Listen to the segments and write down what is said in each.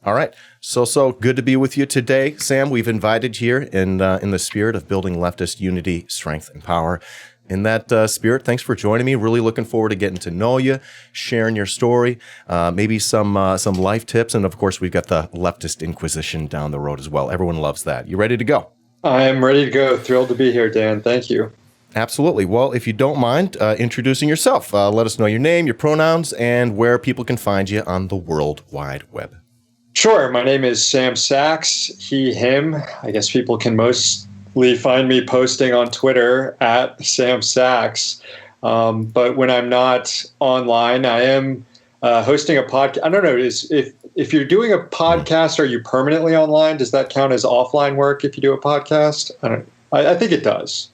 All right. So good to be with you today, Sam. We've invited here in the spirit of building leftist unity, strength, and power. In that spirit, thanks for joining me. Really looking forward to getting to know you, sharing your story, maybe some life tips, and of course, we've got the Leftist Inquisition down the road as well. Everyone loves that. You ready to go? I'm ready to go. Thrilled to be here, Dan. Thank you. Absolutely. Well, if you don't mind introducing yourself, let us know your name, your pronouns, and where people can find you on the World Wide Web. Sure. My name is Sam Sachs, he, him. I guess people can mostly find me posting on Twitter at Sam Sachs. But when I'm not online, I am hosting a podcast. I don't know, if you're doing a podcast, are you permanently online? Does that count as offline work if you do a podcast? I think it does.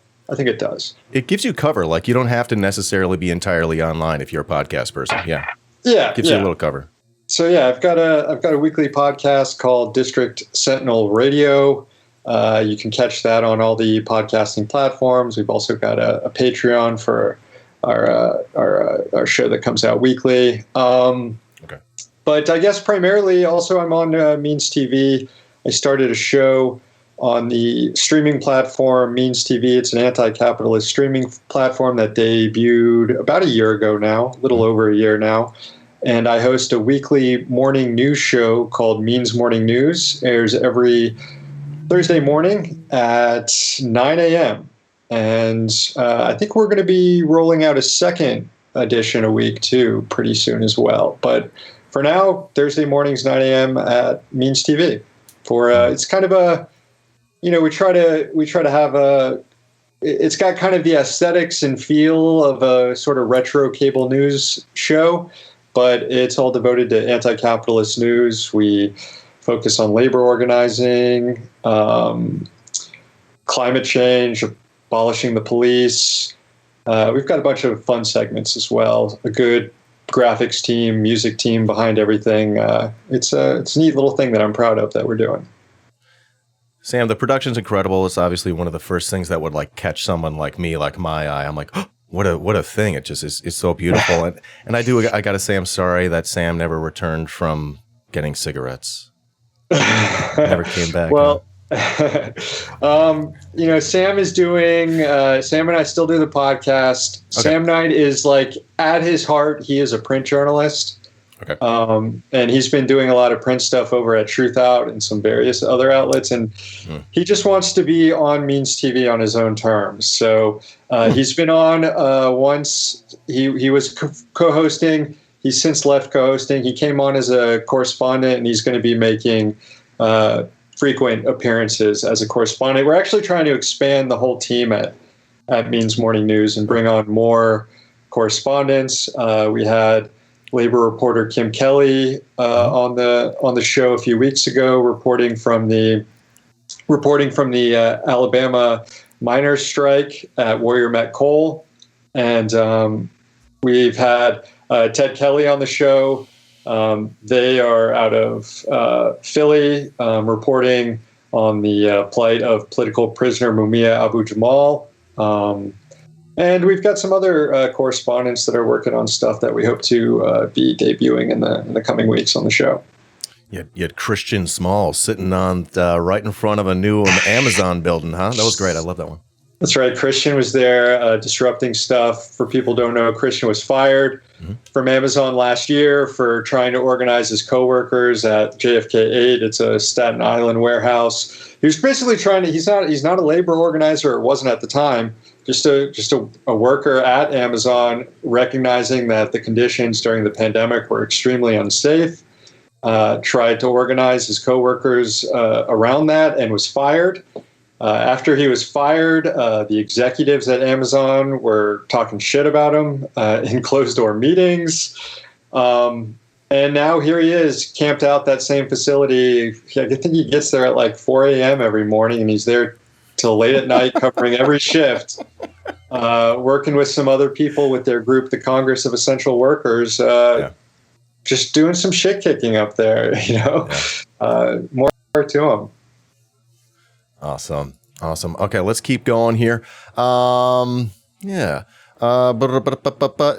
It gives you cover. Like, you don't have to necessarily be entirely online if you're a podcast person. Yeah. Yeah. Gives you a little cover. So yeah, I've got a weekly podcast called District Sentinel Radio. You can catch that on all the podcasting platforms. We've also got a Patreon for our show that comes out weekly. Okay. But I guess primarily also I'm on Means TV. I started a show on the streaming platform Means TV. It's an anti-capitalist streaming platform that debuted about a year ago now, a little over a year now. And I host a weekly morning news show called Means Morning News. It airs every Thursday morning at 9 a.m. And I think we're going to be rolling out a second edition a week too pretty soon as well. But for now, Thursday mornings, 9 a.m. at Means TV. It's kind of a, we try to have it's got kind of the aesthetics and feel of a sort of retro cable news show, but it's all devoted to anti-capitalist news. We focus on labor organizing, climate change, abolishing the police. We've got a bunch of fun segments as well. A good graphics team, music team behind everything. It's a neat little thing that I'm proud of that we're doing. Sam, the production's incredible. It's obviously one of the first things that would like catch someone like me, like my eye. I'm like, oh, what a thing! It just is so beautiful. and I got to say, I'm sorry that Sam never returned from getting cigarettes. Never came back. Well, Sam is doing. Sam and I still do the podcast. Okay. Sam Knight is like, at his heart, he is a print journalist. Okay. And he's been doing a lot of print stuff over at Truth Out and some various other outlets. And he just wants to be on Means TV on his own terms. So he's been on once. He was co-hosting. He's since left co-hosting. He came on as a correspondent, and he's going to be making frequent appearances as a correspondent. We're actually trying to expand the whole team at Means Morning News and bring on more correspondents. We had labor reporter Kim Kelly on the show a few weeks ago, reporting from the Alabama miners' strike at Warrior Met Coal, and we've had Ted Kelly on the show. They are out of Philly, reporting on the plight of political prisoner Mumia Abu-Jamal. And we've got some other correspondents that are working on stuff that we hope to be debuting in the coming weeks on the show. You had Christian Small sitting on right in front of a new Amazon building, huh? That was great. I love that one. That's right. Christian was there disrupting stuff. For people who don't know, Christian was fired from Amazon last year for trying to organize his coworkers at JFK 8. It's a Staten Island warehouse. He was basically trying to. He's not a labor organizer. It wasn't at the time. Just a worker at Amazon, recognizing that the conditions during the pandemic were extremely unsafe. Tried to organize his coworkers around that and was fired. After he was fired, the executives at Amazon were talking shit about him in closed-door meetings. And now here he is, camped out that same facility. I think he gets there at like 4 a.m. every morning, and he's there till late at night covering every shift, working with some other people with their group, the Congress of Essential Workers, just doing some shit kicking up there, more to him. Awesome. Okay, let's keep going here. All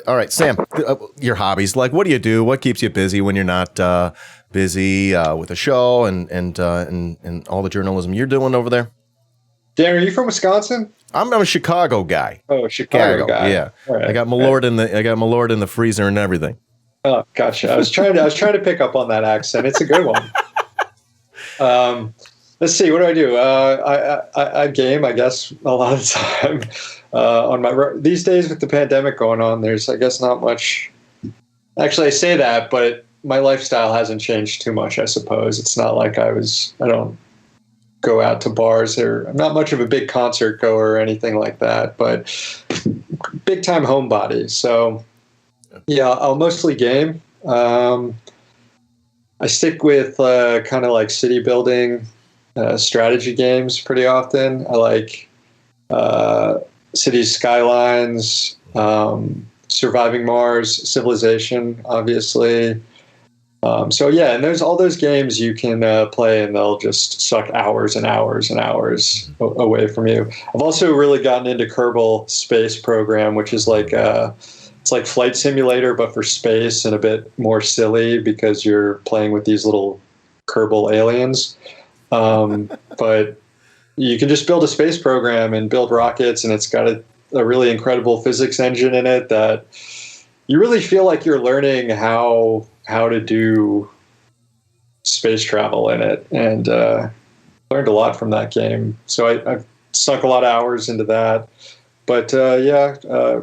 right, Sam, your hobbies. Like, what do you do? What keeps you busy when you're not busy with the show and all the journalism you're doing over there? Dan, are you from Wisconsin? I'm a Chicago guy. Oh, Chicago guy. Yeah. All right. I got Malort in the freezer and everything. Oh, gotcha. I was trying to pick up on that accent. It's a good one. Let's see. What do? I game, I guess, a lot of the time. These days with the pandemic going on, there's, I guess, not much. Actually, I say that, but my lifestyle hasn't changed too much, I suppose. It's not like I don't go out to bars, or I'm not much of a big concert goer or anything like that, but big time homebody. So yeah, I'll mostly game. I stick with kind of like city building strategy games pretty often. I like Cities Skylines, Surviving Mars, Civilization, obviously. So yeah, and there's all those games you can play, and they'll just suck hours and hours and hours away from you. I've also really gotten into Kerbal Space Program, which is like it's like Flight Simulator but for space, and a bit more silly because you're playing with these little Kerbal aliens. But you can just build a space program and build rockets, and it's got a really incredible physics engine in it that you really feel like you're learning how to do space travel in it, and learned a lot from that game. So I've sunk a lot of hours into that. But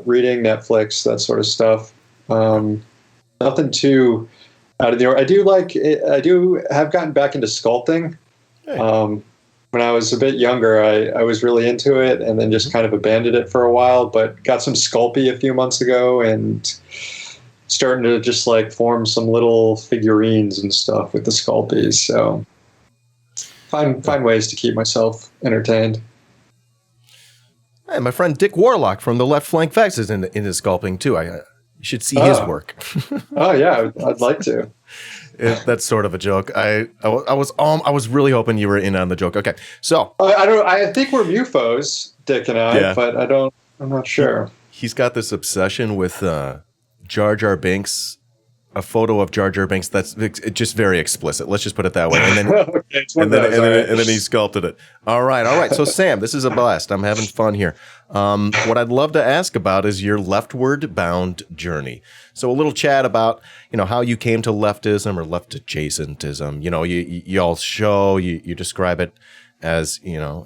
reading, Netflix, that sort of stuff. Nothing too out of the ordinary. I do have gotten back into sculpting. Hey. When I was a bit younger, I was really into it, and then just kind of abandoned it for a while, but got some Sculpey a few months ago and starting to just like form some little figurines and stuff with the Sculpeys. So find ways to keep myself entertained. Hey, my friend Dick Warlock from the Left Flank Facts is into sculpting too. You should see his work. Oh yeah, I'd like to. That's sort of a joke. I was really hoping you were in on the joke. Okay, so I think we're MUFOs, Dick and I, but I'm not sure. He's got this obsession with Jar Jar Binks, a photo of Jar Jar Binks that's just very explicit. Let's just put it that way. And then okay, and then he sculpted it. All right. So Sam, this is a blast. I'm having fun here. What I'd love to ask about is your leftward bound journey. So a little chat about, how you came to leftism or left adjacentism. You all show, you describe it as,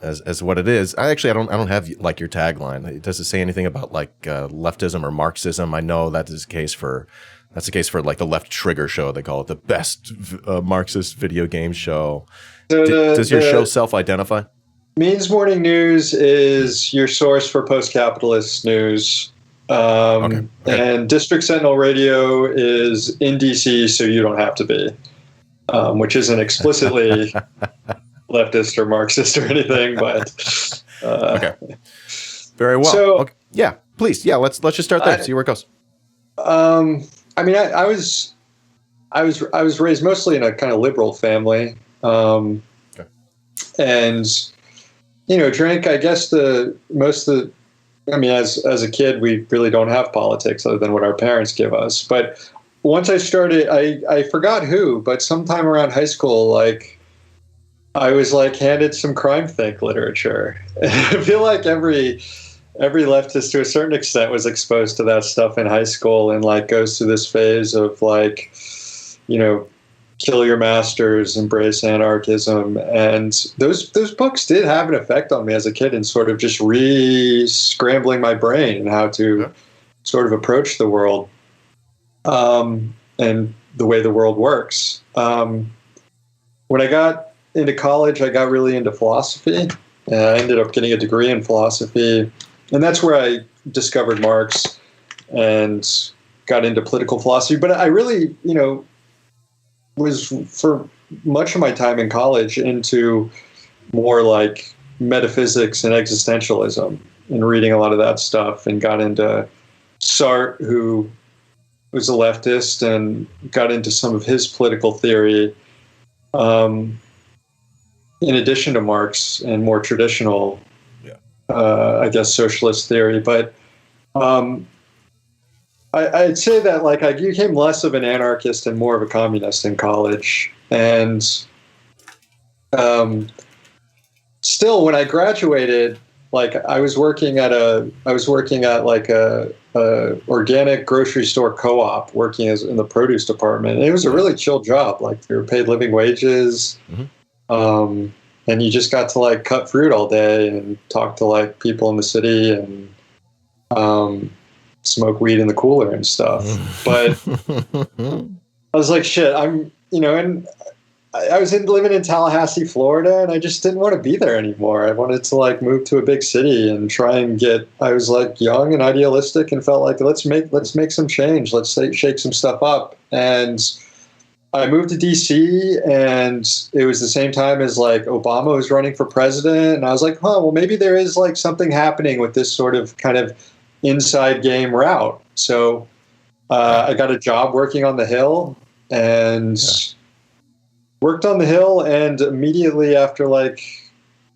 as what it is. I don't have like your tagline. Does it say anything about like leftism or Marxism? I know that is the case for like the Left Trigger show. They call it the best Marxist video game show. Does your show self-identify? Means Morning News is your source for post-capitalist news. Okay. And District Sentinel Radio is in DC, so you don't have to be, which isn't explicitly leftist or Marxist or anything, but okay, very well. So, okay. Yeah, please, let's just start there. See where it goes. I mean, I was raised mostly in a kind of liberal family, and drank. I guess as a kid, we really don't have politics other than what our parents give us. But once I started, I forgot who, but sometime around high school, like I was like handed some crime think literature. I feel like every leftist to a certain extent was exposed to that stuff in high school, and like goes through this phase of like, kill your masters, embrace anarchism. And those books did have an effect on me as a kid, and sort of just re-scrambling my brain and how to sort of approach the world and the way the world works. When I got into college, I got really into philosophy. I ended up getting a degree in philosophy. And that's where I discovered Marx and got into political philosophy. But I really, was for much of my time in college into more like metaphysics and existentialism, and reading a lot of that stuff, and got into Sartre, who was a leftist, and got into some of his political theory, in addition to Marx and more traditional, I guess, socialist theory. But Um, I'd say that like I became less of an anarchist and more of a communist in college, and still when I graduated, like I was working at like a organic grocery store co-op, working as in the produce department. And it was a really chill job. Like you were paid living wages, and you just got to like cut fruit all day and talk to like people in the city and smoke weed in the cooler and stuff. But I was like, shit, and I was living in Tallahassee, Florida, and I just didn't want to be there anymore. I wanted to like move to a big city and try and I was like young and idealistic and felt like let's make some change. Let's shake some stuff up. And I moved to DC, and it was the same time as like Obama was running for president. And I was like, well, maybe there is like something happening with this sort of kind of inside game route. So I got a job working on the Hill, and worked on the Hill, and immediately after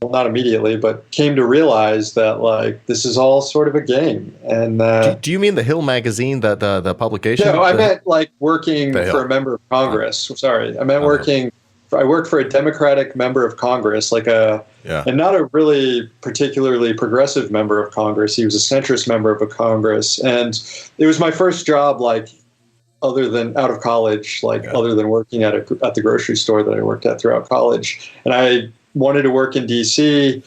not immediately, but came to realize that like this is all sort of a game. And do you mean the Hill magazine, the publication? No, I meant like working for a member of Congress. Sorry, I meant working. I worked for a Democratic member of Congress, and not a really particularly progressive member of Congress. He was a centrist member of a Congress, and it was my first job, like other than out of college, other than working at the grocery store that I worked at throughout college. And I wanted to work in DC.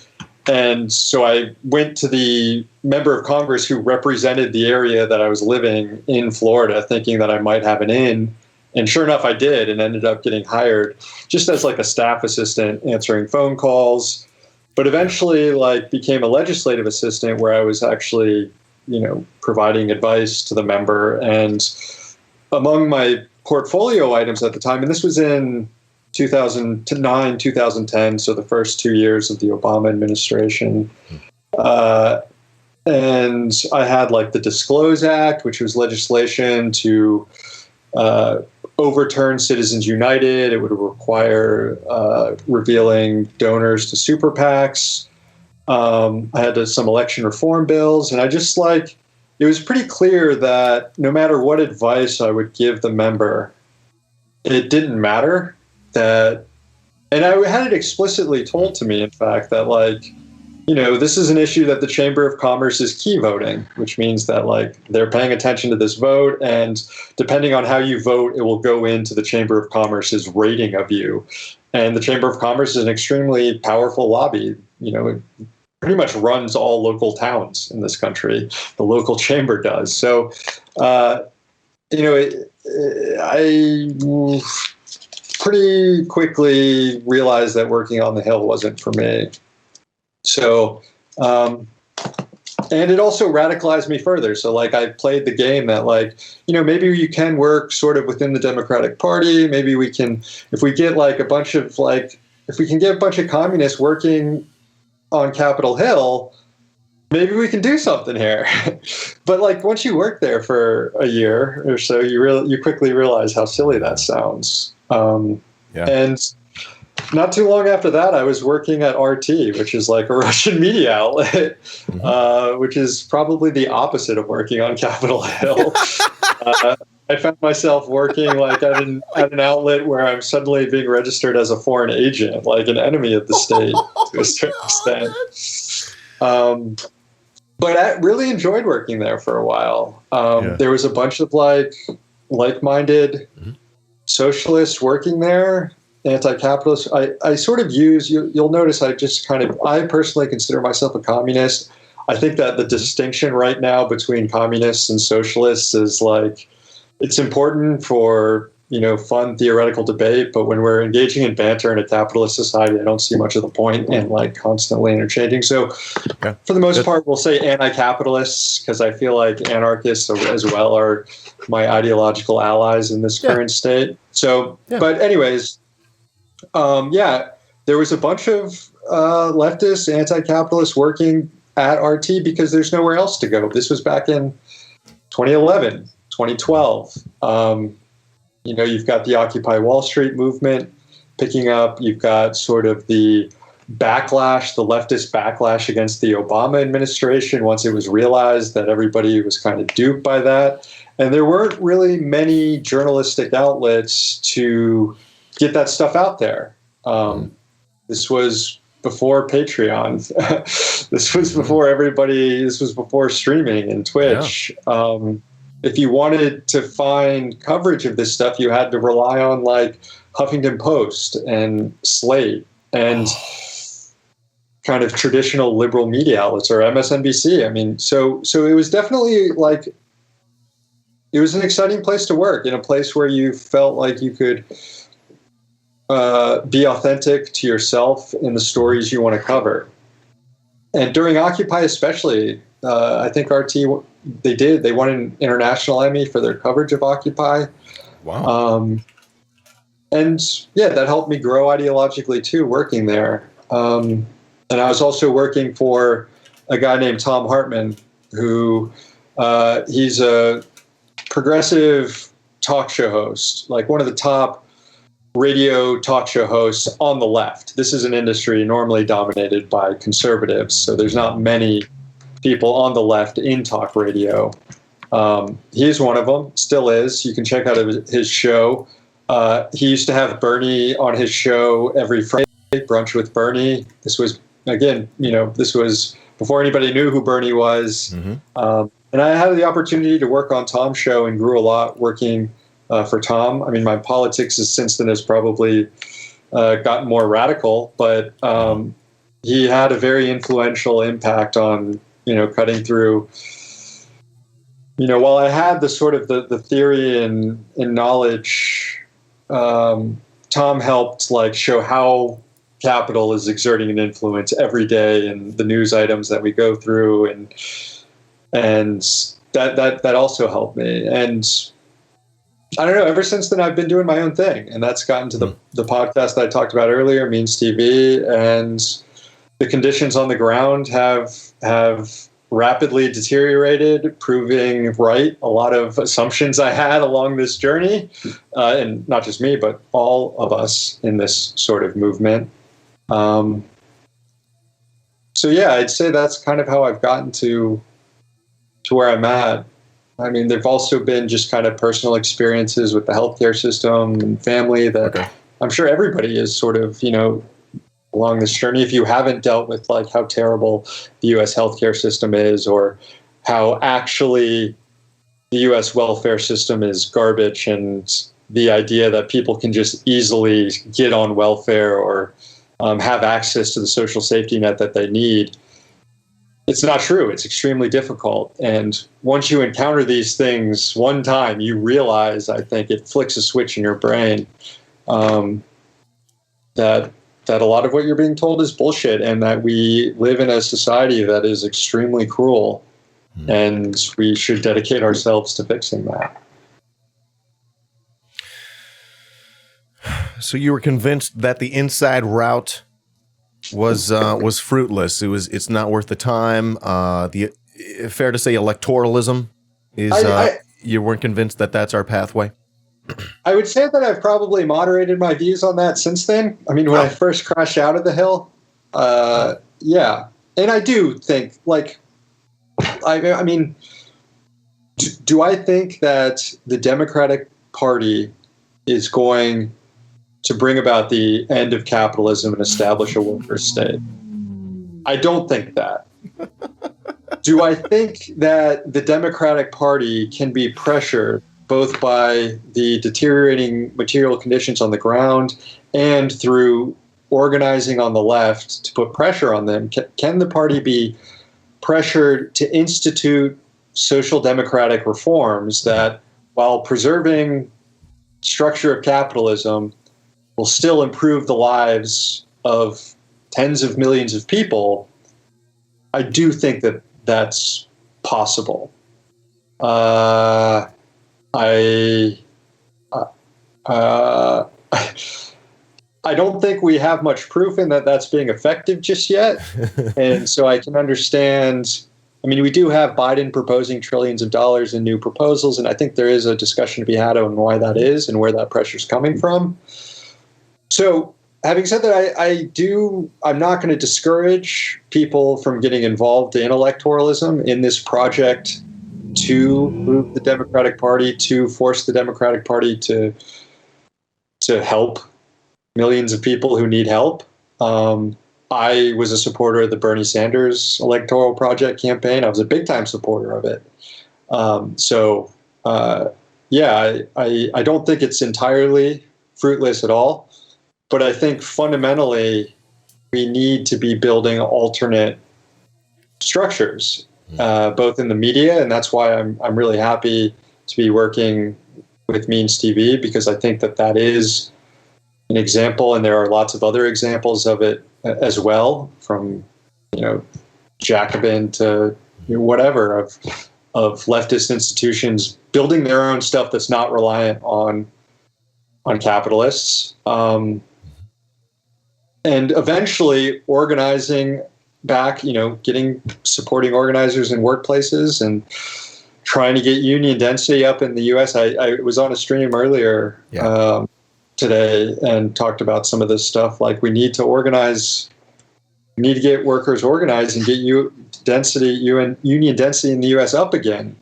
And so I went to the member of Congress who represented the area that I was living in Florida, thinking that I might have an in. And sure enough, I did, and ended up getting hired just as like a staff assistant answering phone calls, but eventually became a legislative assistant where I was actually, providing advice to the member. And among my portfolio items at the time, and this was in 2009, 2010, so the first 2 years of the Obama administration, and I had like the Disclose Act, which was legislation to overturn Citizens United. It would require revealing donors to super PACs. I had some election reform bills, and I just it was pretty clear that no matter what advice I would give the member, it didn't matter. And I had it explicitly told to me, in fact, that this is an issue that the Chamber of Commerce is key voting, which means that they're paying attention to this vote, and depending on how you vote, it will go into the Chamber of Commerce's rating of you. And the Chamber of Commerce is an extremely powerful lobby. It pretty much runs all local towns in this country. The local chamber does. So, I pretty quickly realized that working on the Hill wasn't for me. So, and it also radicalized me further. So I played the game that maybe you can work sort of within the Democratic Party. Maybe we can, if we get if we can get a bunch of communists working on Capitol Hill, maybe we can do something here. But once you work there for a year or so, you quickly realize how silly that sounds. And not too long after that, I was working at RT, which is a Russian media outlet, which is probably the opposite of working on Capitol Hill. I found myself working at an outlet where I'm suddenly being registered as a foreign agent, like an enemy of the state to a certain extent. But I really enjoyed working there for a while. There was a bunch of like-minded socialists working there, anti-capitalist. I sort of you'll notice I personally consider myself a communist. I think that the distinction right now between communists and socialists is it's important for, fun theoretical debate, but when we're engaging in banter in a capitalist society, I don't see much of the point in constantly interchanging. So for the most part, we'll say anti-capitalists, because I feel like anarchists as well are my ideological allies in this current state. So, but anyways, there was a bunch of leftists, anti-capitalists working at RT because there's nowhere else to go. This was back in 2011, 2012. You've got the Occupy Wall Street movement picking up. You've got sort of the backlash, the leftist backlash against the Obama administration once it was realized that everybody was kind of duped by that. And there weren't really many journalistic outlets to get that stuff out there. This was before Patreon. This was before this was before streaming and Twitch. Yeah. If you wanted to find coverage of this stuff, you had to rely on like Huffington Post and Slate and kind of traditional liberal media outlets, or MSNBC. I mean, so it was definitely like, it was an exciting place to work, in a place where you felt like you could be authentic to yourself in the stories you want to cover. And during Occupy especially, I think RT, they won an international Emmy for their coverage of Occupy. Wow. And yeah, that helped me grow ideologically too, working there. And I was also working for a guy named Tom Hartman, who he's a progressive talk show host, like one of the top radio talk show hosts on the left. This is an industry normally dominated by conservatives, so there's not many people on the left in talk radio. He's one of them, still is. You can check out his show. He used to have Bernie on his show every Friday, Brunch with Bernie. This was, again, this was before anybody knew who Bernie was. Mm-hmm. And I had the opportunity to work on Tom's show and grew a lot working for Tom. I mean, my politics since then has probably gotten more radical, but he had a very influential impact on, cutting through. While I had the sort of the theory and knowledge, Tom helped like show how capital is exerting an influence every day in the news items that we go through, and that also helped me. And I don't know, ever since then I've been doing my own thing, and that's gotten to the podcast that I talked about earlier, Means TV, and the conditions on the ground have rapidly deteriorated, proving right a lot of assumptions I had along this journey, and not just me, but all of us in this sort of movement. So yeah, I'd say that's kind of how I've gotten to where I'm at. I mean, there've also been just kind of personal experiences with the healthcare system and family that I'm sure everybody is sort of, along this journey. If you haven't dealt with like how terrible the U.S. healthcare system is, or how actually the U.S. welfare system is garbage, and the idea that people can just easily get on welfare or have access to the social safety net that they need, it's not true. It's extremely difficult. And once you encounter these things one time, you realize, I think it flicks a switch in your brain, that a lot of what you're being told is bullshit, and that we live in a society that is extremely cruel, and we should dedicate ourselves to fixing that. So you were convinced that the inside route was fruitless. It's not worth the time. Fair to say electoralism is, you weren't convinced that that's our pathway? I would say that I've probably moderated my views on that since then. I mean, when I first crashed out of the hill, yeah. And I do think, like, I mean, do I think that the Democratic Party is going to bring about the end of capitalism and establish a welfare state? I don't think that. Do I think that the Democratic Party can be pressured both by the deteriorating material conditions on the ground and through organizing on the left to put pressure on them? Can the party be pressured to institute social democratic reforms that, while preserving structure of capitalism, will still improve the lives of tens of millions of people? I do think that that's possible. I don't think we have much proof in that that's being effective just yet. And so I can understand. I mean, we do have Biden proposing trillions of dollars in new proposals, and I think there is a discussion to be had on why that is and where that pressure is coming from. So having said that, I'm not going to discourage people from getting involved in electoralism in this project to move the Democratic Party, to force the Democratic Party to help millions of people who need help. I was a supporter of the Bernie Sanders electoral project campaign. I was a big time supporter of it. I don't think it's entirely fruitless at all. But I think fundamentally, we need to be building alternate structures, both in the media, and that's why I'm really happy to be working with Means TV, because I think that is an example, and there are lots of other examples of it as well, from Jacobin to whatever of leftist institutions building their own stuff that's not reliant on capitalists. And eventually organizing back, supporting organizers in workplaces and trying to get union density up in the U.S. I was on a stream earlier today and talked about some of this stuff. Like, we need to organize, we need to get workers organized and get union density in the U.S. up again.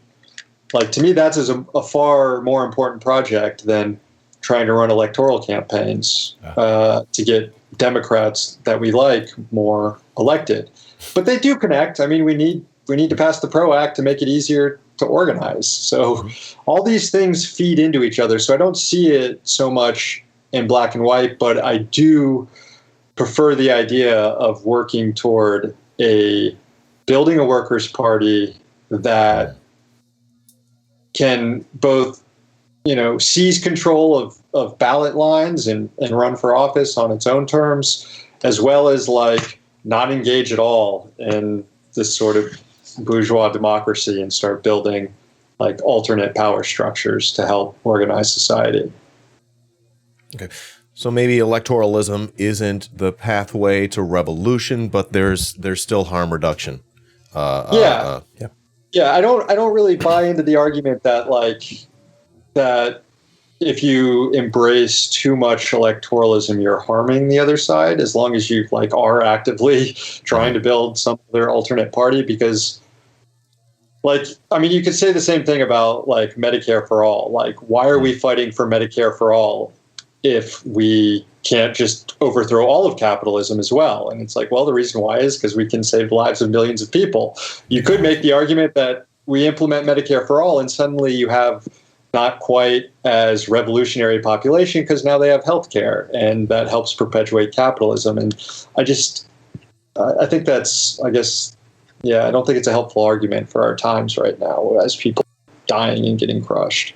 Like, to me, that's a far more important project than trying to run electoral campaigns to get Democrats that we like more elected. But they do connect. I mean, we need to pass the PRO Act to make it easier to organize. So all these things feed into each other. So I don't see it so much in black and white, but I do prefer the idea of working toward building a workers' party that can both seize control of ballot lines and run for office on its own terms, as well as not engage at all in this sort of bourgeois democracy and start building alternate power structures to help organize society. Okay. So maybe electoralism isn't the pathway to revolution, but there's still harm reduction. Yeah. I don't really buy into the argument that if you embrace too much electoralism, you're harming the other side, as long as you are actively trying to build some other alternate party. Because you could say the same thing about Medicare for all. Why are we fighting for Medicare for all if we can't just overthrow all of capitalism as well? And it's the reason why is because we can save the lives of millions of people. You could make the argument that we implement Medicare for all and suddenly you have not quite as revolutionary population because now they have health care, and that helps perpetuate capitalism. And I think that's, I don't think it's a helpful argument for our times right now as people are dying and getting crushed.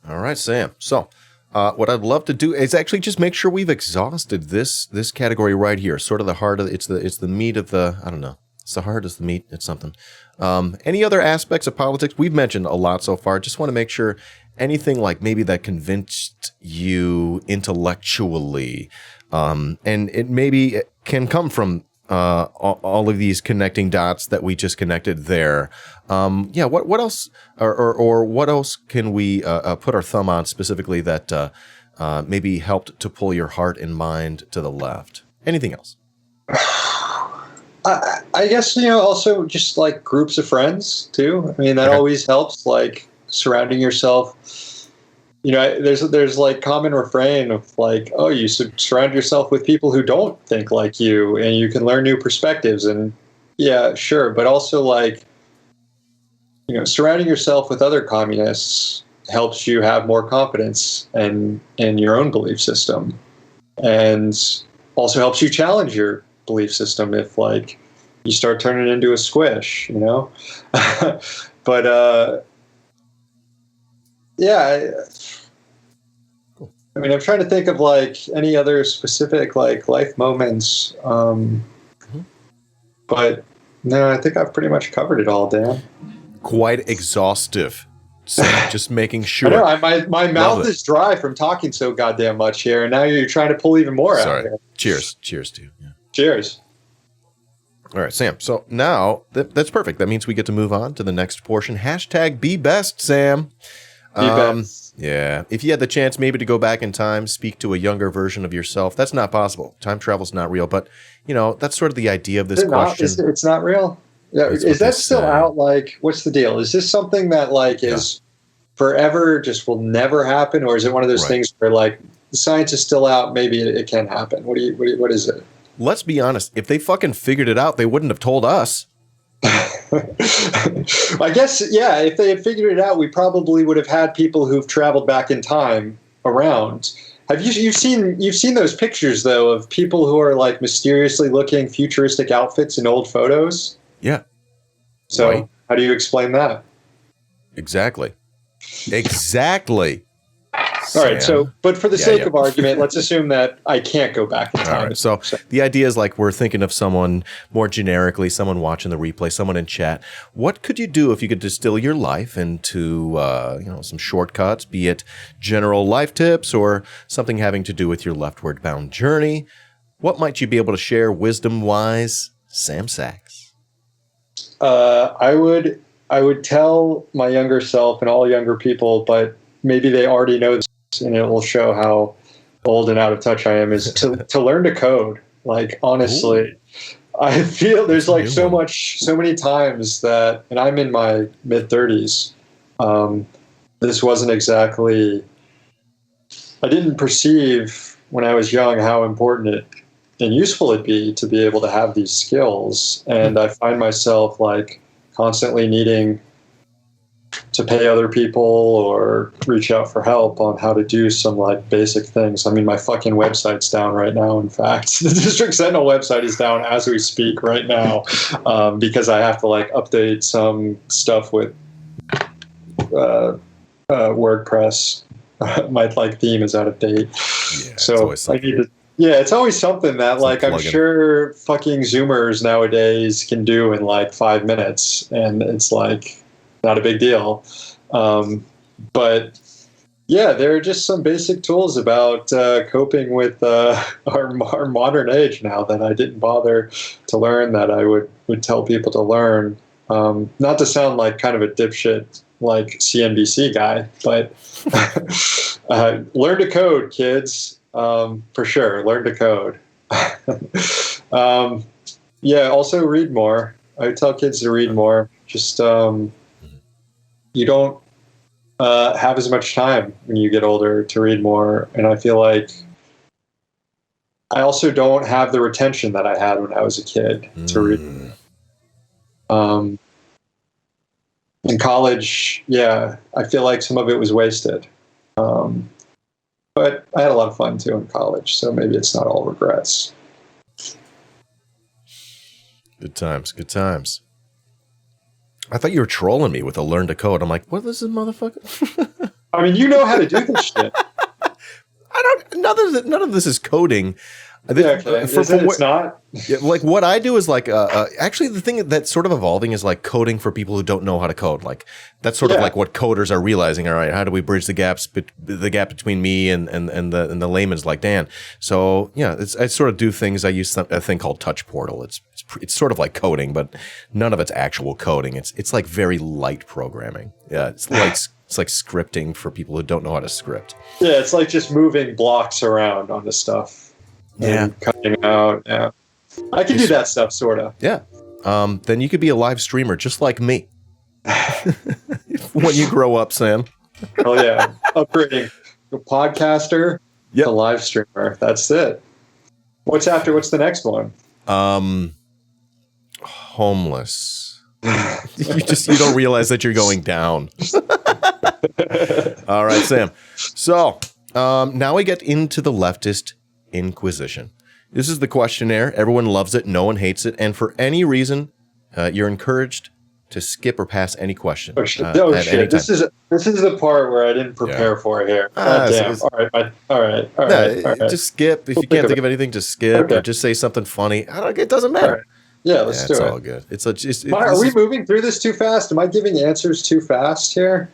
All right, Sam. So what I'd love to do is actually just make sure we've exhausted this category right here. Sort of the heart of it's the meat of the, I don't know. It's the heart is the meat. It's something. Any other aspects of politics? We've mentioned a lot so far. Just want to make sure anything maybe that convinced you intellectually, and it maybe can come from all of these connecting dots that we just connected there. What else, or what else can we put our thumb on specifically that maybe helped to pull your heart and mind to the left? Anything else? I guess, also just groups of friends too. I mean, that always helps, surrounding yourself. There's common refrain of you should surround yourself with people who don't think like you and you can learn new perspectives. And yeah, sure. But also surrounding yourself with other communists helps you have more confidence in your own belief system, and also helps you challenge your belief system if you start turning it into a squish, but I mean, I'm trying to think of any other specific life moments, but no, I think I've pretty much covered it all, Dan. Quite exhaustive. So just making sure. I know, my mouth is dry from talking so goddamn much here, and now you're trying to pull even more out here. Cheers to you. Yeah. Cheers. All right, Sam. So now that's perfect. That means we get to move on to the next portion. #BeBest, Sam. Be best. Yeah. If you had the chance maybe to go back in time, speak to a younger version of yourself, that's not possible. Time travel's not real. But, that's sort of the idea of this question. It's not real? Yeah. Is that still out? Like, what's the deal? Is this something that, like, is forever, just will never happen? Or is it one of those things where, like, the science is still out, maybe it can happen? What is it? Let's be honest. If they fucking figured it out, they wouldn't have told us. I guess, yeah, if they had figured it out, we probably would have had people who've traveled back in time around. Have you've seen those pictures, though, of people who are, like, mysteriously looking futuristic outfits in old photos? Yeah. So how do you explain that? Exactly. All right, but for the sake of argument, let's assume that I can't go back in time. All right, so the idea is, like, we're thinking of someone more generically, someone watching the replay, someone in chat. What could you do if you could distill your life into, some shortcuts, be it general life tips or something having to do with your leftward bound journey? What might you be able to share wisdom-wise, Sam Sachs? I would tell my younger self and all younger people, but maybe they already know this, and it will show how old and out of touch I am, is to learn to code. Like, honestly, ooh. I feel there's like so many times that, and I'm in my mid-30s, this wasn't exactly, I didn't perceive when I was young how important it and useful it'd be to be able to have these skills. And I find myself, like, constantly needing to pay other people or reach out for help on how to do some, like, basic things. I mean, my fucking website's down right now. In fact, the District Sentinel website is down as we speak right now, because I have to, like, update some stuff with WordPress. My, like, theme is out of date. Yeah, so I need to. Yeah, it's always something that, like, I'm sure fucking Zoomers nowadays can do in, like, 5 minutes, and it's, like, not a big deal. But yeah, there are just some basic tools about coping with our modern age now that I didn't bother to learn, that I would tell people to learn. Not to sound like kind of a dipshit, like, CNBC guy, but learn to code, kids. For sure, learn to code. Yeah, also read more. I tell kids to read more. Just you don't have as much time when you get older to read more, and I feel like I also don't have the retention that I had when I was a kid to read. In college, yeah, I feel like some of it was wasted. But I had a lot of fun too in college, so maybe it's not all regrets. Good times, good times. I thought you were trolling me with a learn to code. I'm like, what is this motherfucker? I mean, you know how to do this shit. None of this is coding. It's not. Yeah, like, what I do is, like, actually the thing that's sort of evolving is, like, coding for people who don't know how to code. Like, that's sort of like what coders are realizing. All right, how do we bridge the gap between me and the layman's like Dan? So yeah, I sort of do things. I use a thing called Touch Portal. It's sort of like coding, but none of it's actual coding. It's like very light programming. Yeah, it's like scripting for people who don't know how to script. Yeah, it's like just moving blocks around on the stuff. Yeah, cutting out. Yeah, I can do that stuff, sort of. Yeah. Then you could be a live streamer just like me. When you grow up, Sam. Oh yeah, upgrading a podcaster, a live streamer. That's it. What's the next one? Homeless. You don't realize that you're going down. All right, Sam. So now we get into the leftist Inquisition. This is the questionnaire. Everyone loves it. No one hates it. And for any reason, you're encouraged to skip or pass any question. Oh shit! This is the part where I didn't prepare for here. Damn. All right. Just skip. If you can't think of anything, just skip or just say something funny. It doesn't matter. Right. Yeah, let's do it. It's all good. Are we moving through this too fast? Am I giving answers too fast here?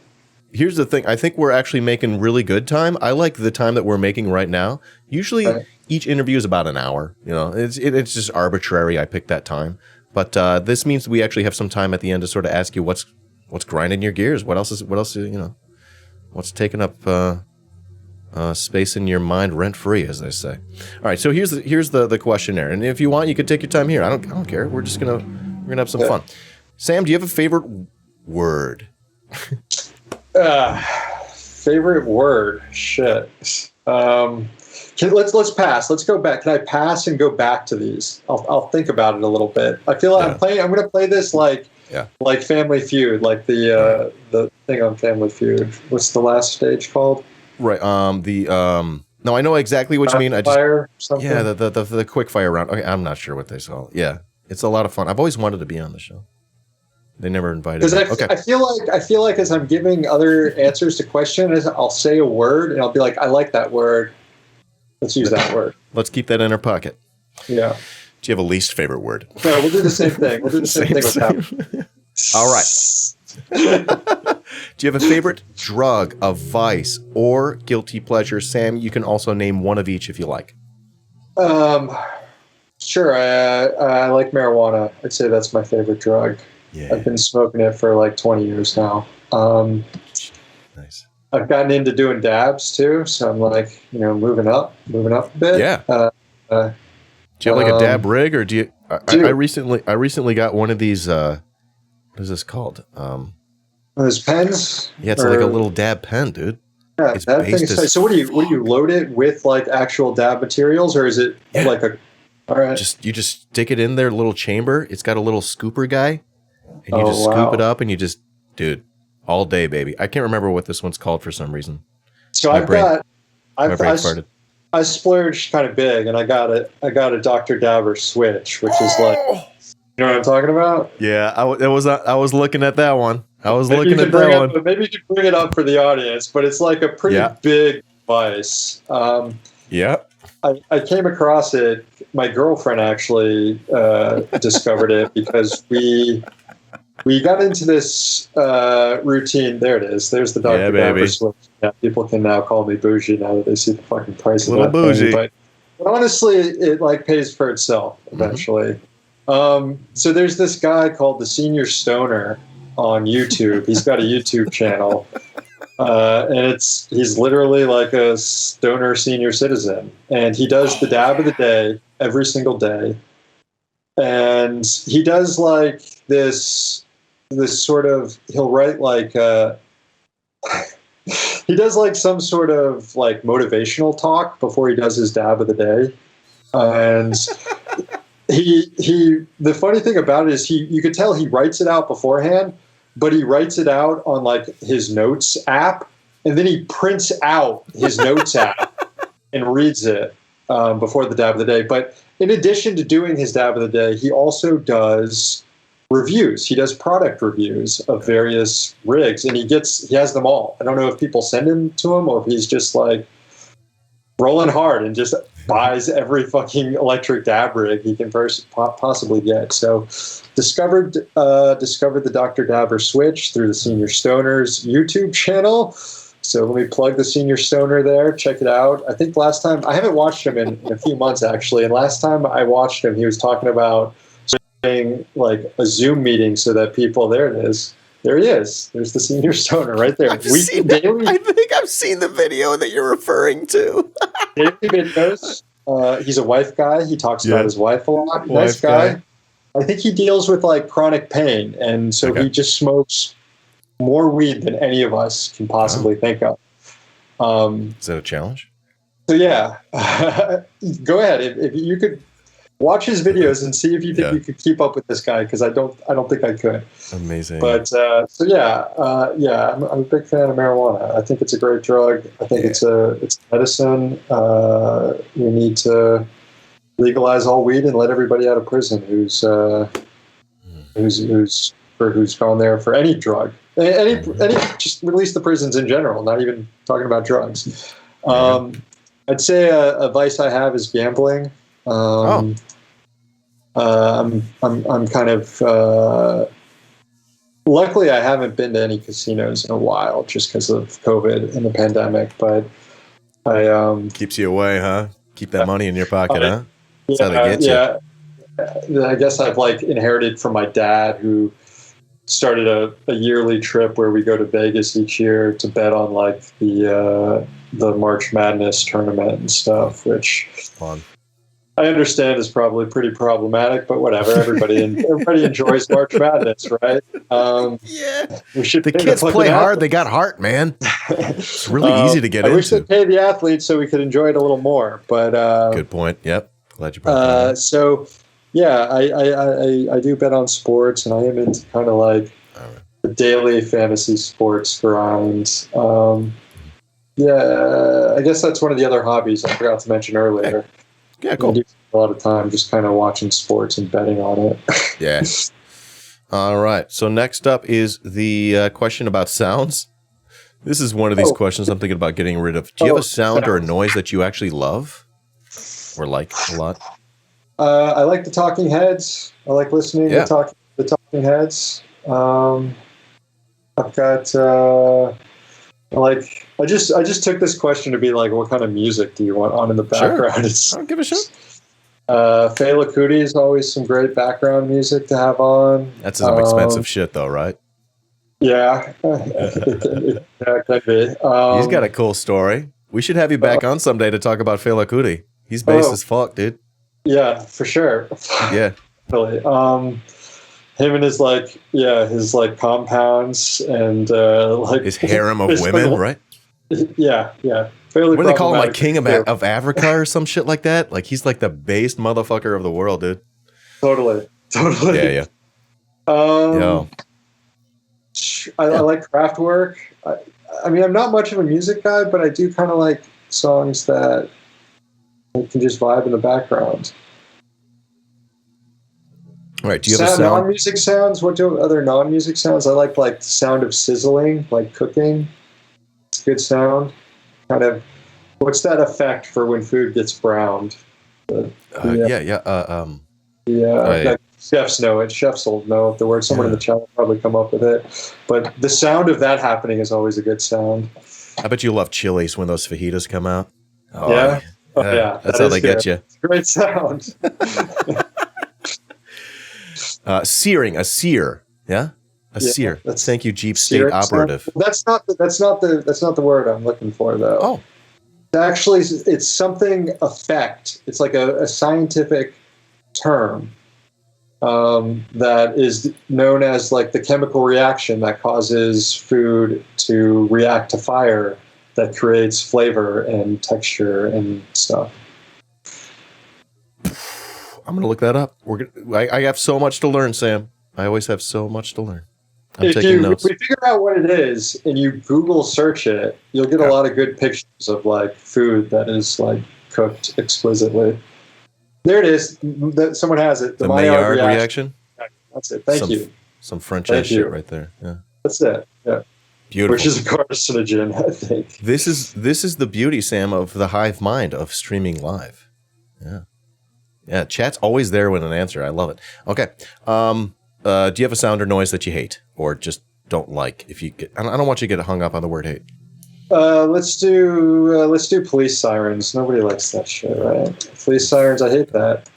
Here's the thing. I think we're actually making really good time. I like the time that we're making right now. Usually each interview is about an hour. It's just arbitrary. I picked that time. But this means we actually have some time at the end to sort of ask you what's grinding your gears. What else What's taking up space in your mind rent free, as they say. All right, so here's the questionnaire, and if you want, you can take your time here. I don't care. We're gonna have some fun. Sam, do you have a favorite word? Favorite word? Shit. Let's pass. Let's go back. Can I pass and go back to these? I'll think about it a little bit. I feel like I'm going to play this like Family Feud, like the thing on Family Feud. What's the last stage called? Right. No, I know exactly what you mean. Fire. Something? Yeah, the quick fire round. Okay, I'm not sure what they call it. Yeah, it's a lot of fun. I've always wanted to be on the show. They never invited me. I feel like as I'm giving other answers to questions, I'll say a word and I'll be like, I like that word. Let's use that word. Let's keep that in our pocket. Yeah. Do you have a least favorite word? No, we'll do the same thing. We'll do the same thing with that. All right. Do you have a favorite drug, a vice, or guilty pleasure? Sam, you can also name one of each if you like. Sure. I like marijuana. I'd say that's my favorite drug. Yeah. I've been smoking it for like 20 years now. Nice. I've gotten into doing dabs too, so I'm like, moving up a bit. Yeah. Do you have like a dab rig, or do you? I recently got one of these. What is this called? Those pens. Yeah, it's like a little dab pen, dude. Yeah, it's that thing is. So what do you load it with, like actual dab materials, or is it like a? All right. You just stick it in their little chamber. It's got a little scooper guy, and you just scoop it up, and you just, dude. All day, baby. I can't remember what this one's called for some reason. So I splurged kind of big, and I got a Dr. Dabber switch, which is like, you know what I'm talking about? Yeah, I was looking at that one. Maybe you could bring it up for the audience, but it's like a pretty big device. Yeah. I came across it. My girlfriend actually discovered it because we got into this routine. There it is. There's the Dr. Dabber switch. Yeah, people can now call me bougie now that they see the fucking price of that bougie. Thing. But honestly, it like pays for itself eventually. Mm-hmm. So there's this guy called the Senior Stoner on YouTube. He's got a YouTube channel, and he's literally like a stoner senior citizen, and he does the dab of the day every single day, and he does like this sort of, he'll write like he does like some sort of like motivational talk before he does his dab of the day, and the funny thing about it is you could tell he writes it out beforehand, but he writes it out on like his notes app, and then he prints out his notes app and reads it before the dab of the day. But in addition to doing his dab of the day, he also does reviews. He does product reviews of various rigs, and he has them all. I don't know if people send him to him or if he's just like rolling hard and just buys every fucking electric dab rig he can possibly get. So discovered the Dr. Dabber switch through the Senior Stoner's YouTube channel. So let me plug the Senior Stoner there. Check it out. I think last time, I haven't watched him in a few months actually, and last time I watched him, he was talking about like a Zoom meeting so that people, there it is. There he is. There's the Senior Stoner right there. I think I've seen the video that you're referring to. Daily videos. He's a wife guy. He talks about his wife a lot. Nice guy. I think he deals with like chronic pain, and so he just smokes more weed than any of us can possibly think of. Is that a challenge? So yeah, go ahead. If you could watch his videos and see if you think you could keep up with this guy, because I don't think I could. Amazing. But I'm a big fan of marijuana. I think it's a great drug. I think it's medicine. We need to legalize all weed and let everybody out of prison who's gone there for any drug. Any just release the prisons in general. Not even talking about drugs. I'd say a vice I have is gambling. I'm kind of luckily I haven't been to any casinos in a while just because of COVID and the pandemic, but I keeps you away, huh? Keep that money in your pocket, huh? That's how they get you. I guess I've like inherited from my dad, who started a yearly trip where we go to Vegas each year to bet on like the March Madness tournament and stuff, which Fun. I understand is probably pretty problematic, but whatever. Everybody enjoys March Madness, right? Yeah. We should The pay kids fucking play hard. athletes. They got heart, man. It's really easy to get I wish into. they'd pay the athletes so we could enjoy it a little more. But Good point. Yep. Glad you brought that up. so yeah, I do bet on sports, and I am into kind of like the daily fantasy sports grind. Yeah, I guess that's one of the other hobbies I forgot to mention earlier. Yeah, cool. I do spend a lot of time just kind of watching sports and betting on it. Yeah. All right. So next up is the question about sounds. This is one of these questions I'm thinking about getting rid of. Do you have a sound or a noise that you actually love or like a lot? I like the Talking Heads. I like listening to the Talking Heads. I've got I just took this question to be like, what kind of music do you want on in the background? Sure. I don't give a shit. Fela Kuti is always some great background music to have on. That's some expensive shit, though, right? Yeah, it could be. He's got a cool story. We should have you back on someday to talk about Fela Kuti. He's based as fuck, dude. Yeah, for sure. Yeah. Really. Him and his compounds and like his harem of women, right? Yeah. Fairly what do they call him, like King of Africa or some shit like that? Like he's like the based motherfucker of the world, dude. Totally. Yeah. I like Kraftwerk. I mean, I'm not much of a music guy, but I do kind of like songs that I can just vibe in the background. All right. Do you have a sound? Non-music sounds? What do other non-music sounds? I like the sound of sizzling, like cooking. It's a good sound. Kind of. What's that effect for when food gets browned? Chefs know it. Chefs will know the word. Someone in the chat will probably come up with it. But the sound of that happening is always a good sound. I bet you love Chili's when those fajitas come out. Oh, yeah. That's how they get you. It's a great sound. Searing, a sear. Yeah? A sear. Thank you, Jeep State Operative. That's not the word I'm looking for, though. Oh. Actually, it's something effect. It's like a scientific term that is known as like the chemical reaction that causes food to react to fire that creates flavor and texture and stuff. I'm going to look that up. I have so much to learn, Sam. I always have so much to learn. I'm taking notes. If we figure out what it is and you Google search it, you'll get a lot of good pictures of like food that is like cooked exquisitely. There it is. Someone has it. The Maillard reaction. That's it. Thank you. Some French ass shit right there. Yeah. That's it. Yeah. Beautiful. Which is a carcinogen, I think. This is the beauty, Sam, of the hive mind of streaming live. Yeah. Yeah. Chat's always there with an answer. I love it. Okay. Do you have a sound or noise that you hate or just don't like? I don't want you to get hung up on the word hate. Let's do police sirens. Nobody likes that shit, right? Police sirens, I hate that.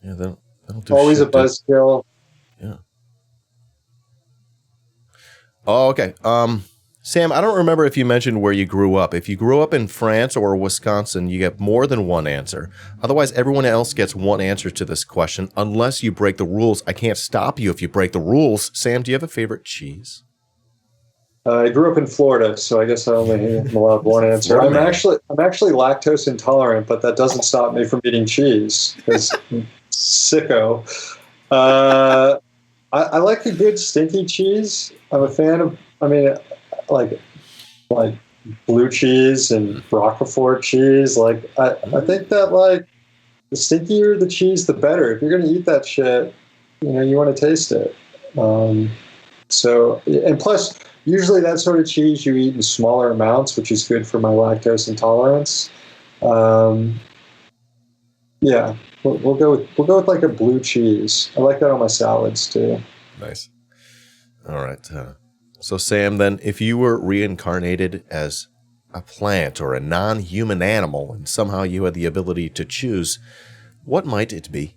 Yeah, they don't do always shit, a buzzkill. Yeah. Oh, okay. Sam, I don't remember if you mentioned where you grew up. If you grew up in France or Wisconsin, you get more than one answer. Otherwise, everyone else gets one answer to this question, unless you break the rules. I can't stop you if you break the rules. Sam, do you have a favorite cheese? I grew up in Florida, so I guess I only am allowed one answer. I'm actually lactose intolerant, but that doesn't stop me from eating cheese because I'm sicko. I like a good stinky cheese. I'm a fan of. I mean, like blue cheese and Roquefort cheese. Like I think that like the stinkier the cheese, the better. If you're gonna eat that shit, you want to taste it. So and plus. Usually that sort of cheese you eat in smaller amounts, which is good for my lactose intolerance. Yeah, we'll go with like a blue cheese. I like that on my salads too. Nice. All right. So Sam, then, if you were reincarnated as a plant or a non-human animal, and somehow you had the ability to choose, what might it be?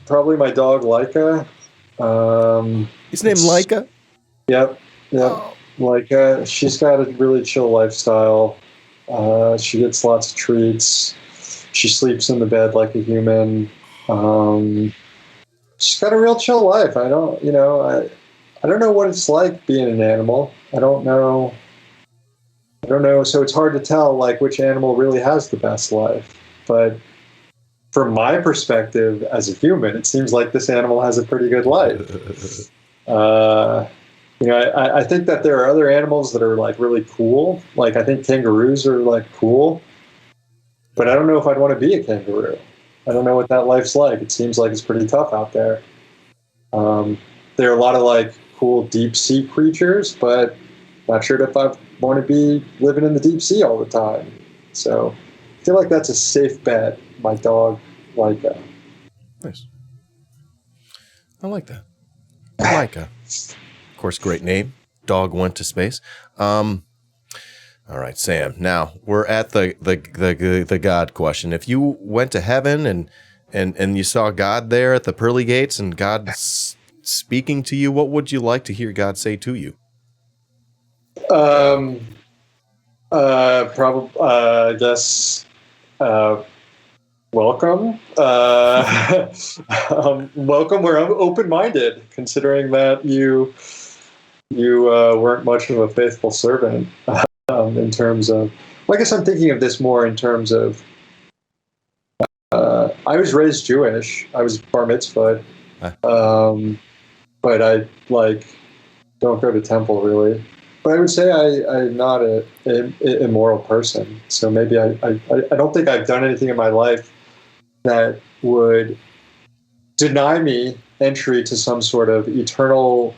probably my dog Leica. He's named Leica? Yep. Oh. Leica. She's got a really chill lifestyle. She gets lots of treats. She sleeps in the bed like a human. She's got a real chill life. I don't know what it's like being an animal. I don't know. So it's hard to tell like which animal really has the best life. But from my perspective as a human, it seems like this animal has a pretty good life. I think that there are other animals that are like really cool. Like I think kangaroos are like cool, but I don't know if I'd want to be a kangaroo. I don't know what that life's like. It seems like it's pretty tough out there. There are a lot of like cool deep sea creatures, but not sure if I want to be living in the deep sea all the time. So I feel like that's a safe bet. My dog, Leica. Nice. I like that. Leica. Of course, great name. Dog went to space. All right, Sam. Now we're at the God question. If you went to heaven and you saw God there at the pearly gates and God's speaking to you, what would you like to hear God say to you? Probably. I guess. Welcome. Welcome. We're open-minded, considering that you weren't much of a faithful servant. In terms of, well, I guess I'm thinking of this more in terms of. I was raised Jewish. I was bar mitzvahed, but I don't go to temple really. But I would say I'm not an immoral person. So maybe I don't think I've done anything in my life that would deny me entry to some sort of eternal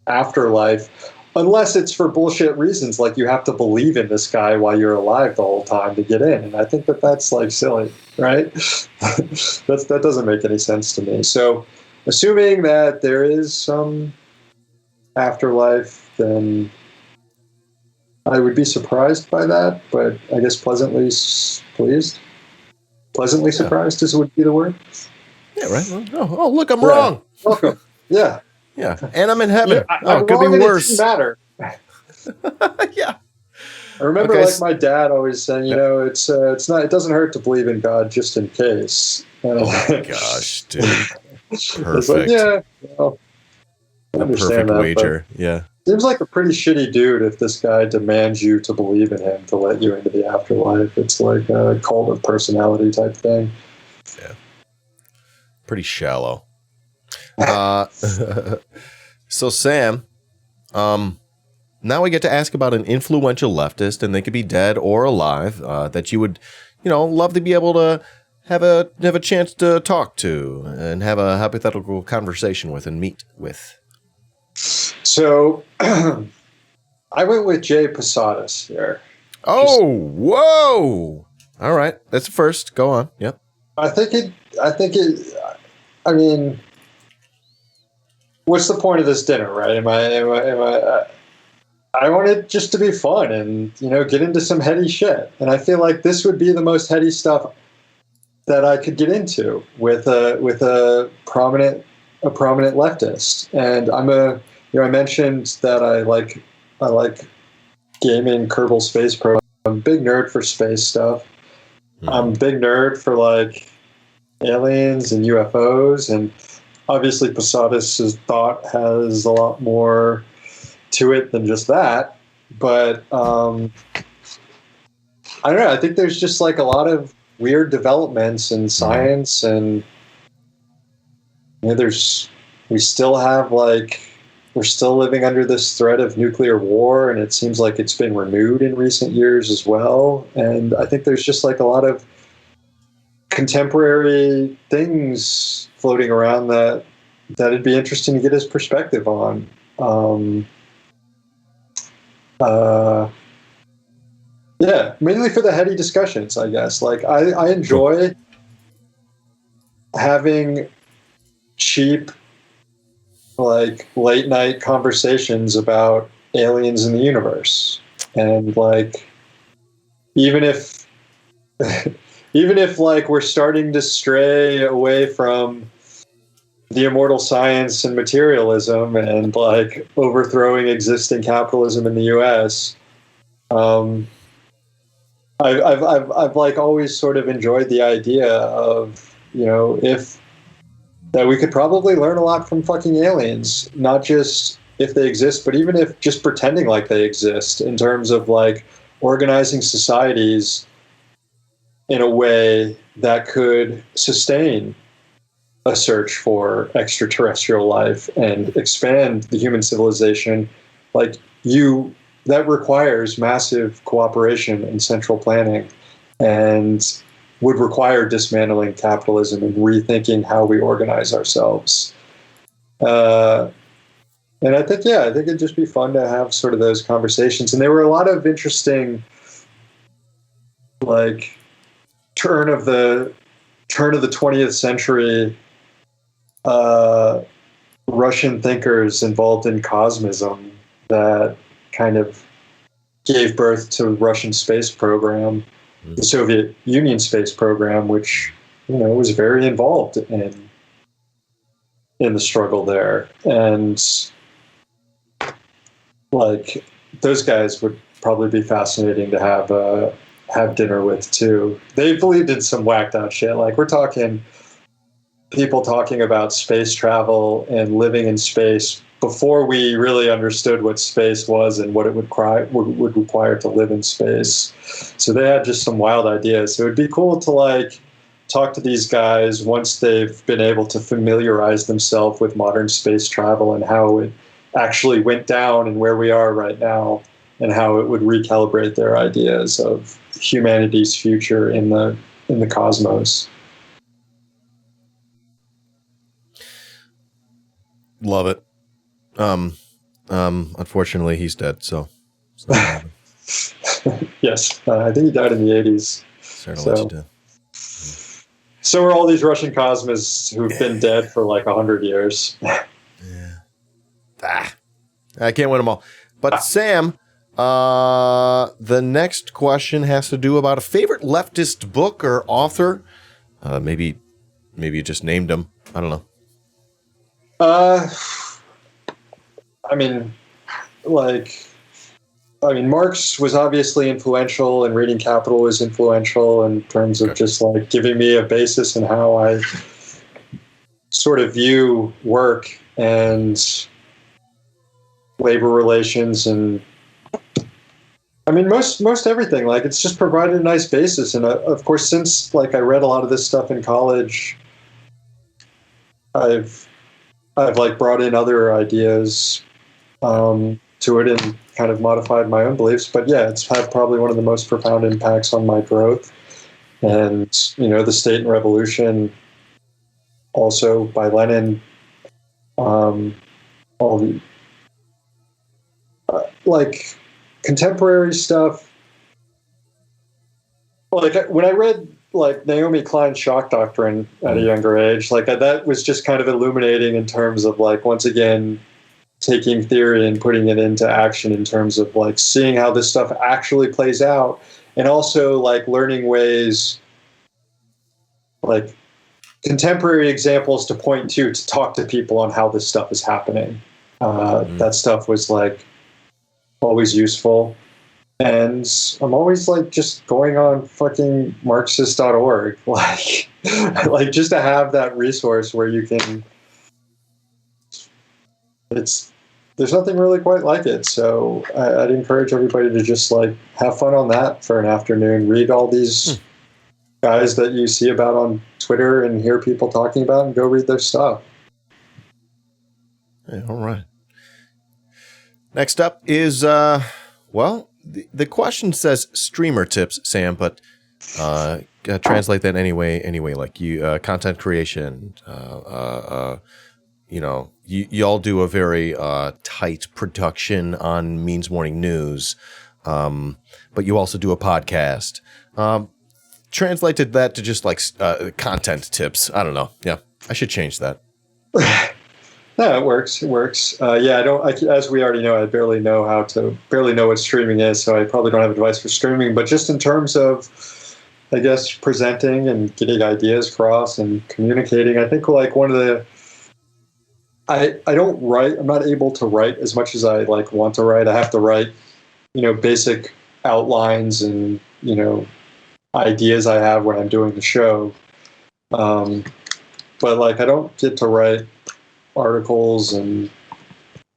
afterlife, unless it's for bullshit reasons, like you have to believe in this guy while you're alive the whole time to get in. And I think that's like silly, right? That doesn't make any sense to me. So assuming that there is some afterlife, then I would be surprised by that, but I guess pleasantly pleased. Pleasantly surprised would be the word. Yeah, right. Oh, look, I'm wrong. Welcome. Yeah. Yeah, and I'm in heaven. Yeah, it could be worse. It didn't matter. Yeah. I remember, my dad always saying, it's not. It doesn't hurt to believe in God, just in case. Oh my gosh, dude! Perfect. Like, yeah. A perfect wager. Yeah. Seems like a pretty shitty dude if this guy demands you to believe in him to let you into the afterlife. It's like a cult of personality type thing. Yeah. Pretty shallow. So Sam, now we get to ask about an influential leftist, and they could be dead or alive, that you would, love to be able to have a chance to talk to and have a hypothetical conversation with and meet with. So I went with Jay Posadas here. Oh, whoa. All right. That's the first. Go on. Yep. I mean, what's the point of this dinner, right? I want it just to be fun and, get into some heady shit. And I feel like this would be the most heady stuff that I could get into with a prominent leftist. And I mentioned that I like gaming, Kerbal Space Program. I'm a big nerd for space stuff. I'm a big nerd for aliens and UFOs, and obviously Posadas' thought has a lot more to it than just that. But I don't know. I think there's just a lot of weird developments in science, and we still have we're still living under this threat of nuclear war, and it seems like it's been renewed in recent years as well. And I think there's just a lot of contemporary things floating around that it'd be interesting to get his perspective on. Mainly for the heady discussions, I guess. I enjoy having cheap, late night conversations about aliens in the universe. And even if we're starting to stray away from the immortal science and materialism and like overthrowing existing capitalism in the U.S. I've like always sort of enjoyed the idea of, if that we could probably learn a lot from fucking aliens, not just if they exist, but even if just pretending like they exist, in terms of like organizing societies in a way that could sustain a search for extraterrestrial life and expand the human civilization. Like that requires massive cooperation and central planning, and would require dismantling capitalism and rethinking how we organize ourselves. And I think it'd just be fun to have sort of those conversations. And there were a lot of interesting, like, turn of the 20th century Russian thinkers involved in cosmism that kind of gave birth to the Russian space program, the Soviet Union space program, which, was very involved in the struggle there. And like, those guys would probably be fascinating to have dinner with too. They believed in some whacked out shit. Like, we're talking people talking about space travel and living in space before we really understood what space was and what it would require to live in space. So they had just some wild ideas. So it'd be cool to like talk to these guys once they've been able to familiarize themselves with modern space travel and how it actually went down and where we are right now, and how it would recalibrate their ideas of humanity's future in the cosmos. Love it. Unfortunately, he's dead, so it's not gonna happen. Yes, I think he died in the 80s. Sorry to let you down. So are all these Russian cosmos who've been dead for like 100 years. I can't win them all. But Sam, the next question has to do about a favorite leftist book or author. Maybe you just named him. I don't know. Marx was obviously influential, and reading Capital was influential in terms of just like giving me a basis in how I sort of view work and labor relations, and most everything. Like, it's just provided a nice basis. And of course, since like I read a lot of this stuff in college, I've like brought in other ideas to it and kind of modified my own beliefs. But yeah, it's had probably one of the most profound impacts on my growth. And, The State and Revolution, also by Lenin, all the like contemporary stuff. Like, when I read like Naomi Klein's shock doctrine at a younger age, like that was just kind of illuminating in terms of like, once again, taking theory and putting it into action in terms of like seeing how this stuff actually plays out, and also like learning ways, like contemporary examples to point to talk to people on how this stuff is happening. That stuff was like always useful. And I'm always like just going on fucking Marxist.org, like just to have that resource where you can. There's nothing really quite like it. So I'd encourage everybody to just like have fun on that for an afternoon. Read all these guys that you see about on Twitter and hear people talking about, and go read their stuff. Hey, all right. Next up is the question says streamer tips, Sam, but translate that anyway, like you content creation. Y'all do a very tight production on Means Morning News, but you also do a podcast. Translated that to just like content tips. I don't know. Yeah, I should change that. Yeah, it works. As we already know, I barely know what streaming is, so I probably don't have advice for streaming. But just in terms of, I guess, presenting and getting ideas across and communicating, I think like one of the I don't write. I'm not able to write as much as I like want to write. I have to write, basic outlines and, ideas I have when I'm doing the show. But like, I don't get to write articles and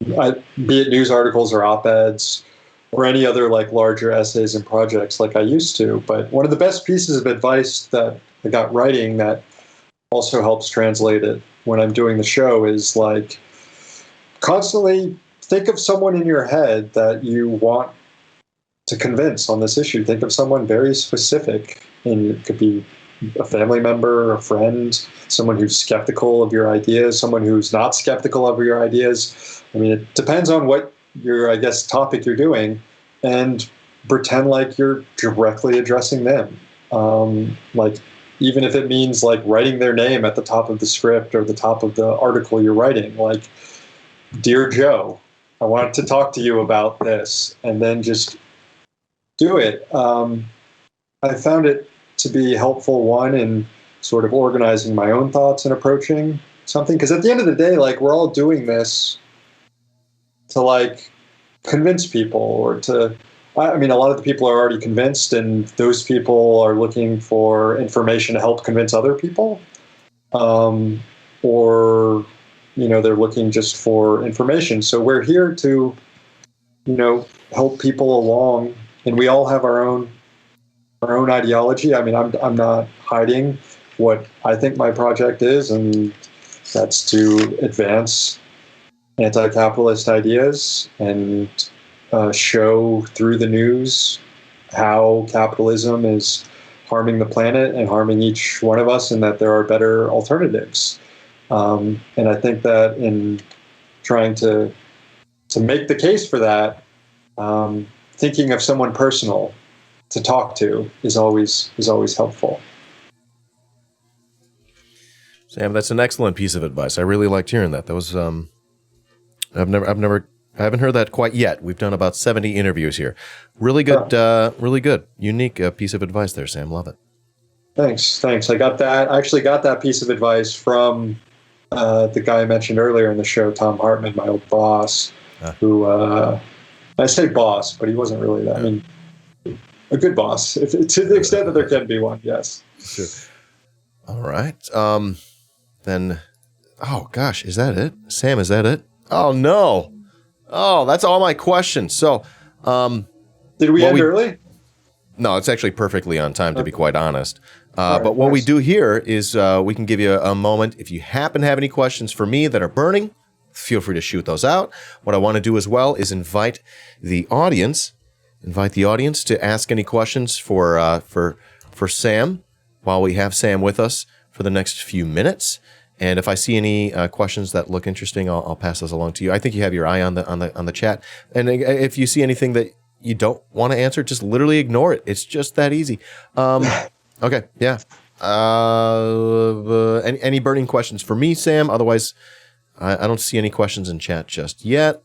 be it news articles or op-eds or any other like larger essays and projects like I used to. But one of the best pieces of advice that I got writing that also helps translate it when I'm doing the show is like constantly think of someone in your head that you want to convince on this issue. Think of someone very specific, and it could be a family member, a friend, someone who's skeptical of your ideas, someone who's not skeptical of your ideas. I mean, it depends on what your, I guess, topic you're doing, and pretend like you're directly addressing them. Like, even if it means like writing their name at the top of the script or the top of the article you're writing, like, Dear Joe, I wanted to talk to you about this, and then just do it. I found it to be helpful, one, in sort of organizing my own thoughts and approaching something. Because at the end of the day, like, we're all doing this to like convince people, or to, I mean, a lot of the people are already convinced, and those people are looking for information to help convince other people. Or, they're looking just for information. So we're here to, help people along, and we all have our own ideology. I mean, I'm not hiding what I think my project is, and that's to advance anti-capitalist ideas and show through the news how capitalism is harming the planet and harming each one of us, and that there are better alternatives. And I think that in trying to make the case for that, thinking of someone personal to talk to is always helpful. Sam, that's an excellent piece of advice. I really liked hearing that. That was I haven't heard that quite yet. We've done about 70 interviews here. Really good, really good, unique piece of advice there, Sam. Love it. Thanks. I actually got that piece of advice from the guy I mentioned earlier in the show, Tom Hartman, my old boss, who I say boss, but he wasn't really that. I mean, a good boss, to the extent that there can be one. Yes. Sure. All right. Then, oh gosh, is that it? Sam, is that it? Oh no. Oh, that's all my questions. So, did we end early? No, it's actually perfectly on time, to be quite honest. But what we do here is we can give you a moment. If you happen to have any questions for me that are burning, feel free to shoot those out. What I want to do as well is invite the audience to ask any questions for Sam while we have Sam with us for the next few minutes. And if I see any questions that look interesting, I'll pass those along to you. I think you have your eye on the chat. And if you see anything that you don't want to answer, just literally ignore it. It's just that easy. Okay, yeah. Any burning questions for me, Sam? Otherwise, I don't see any questions in chat just yet.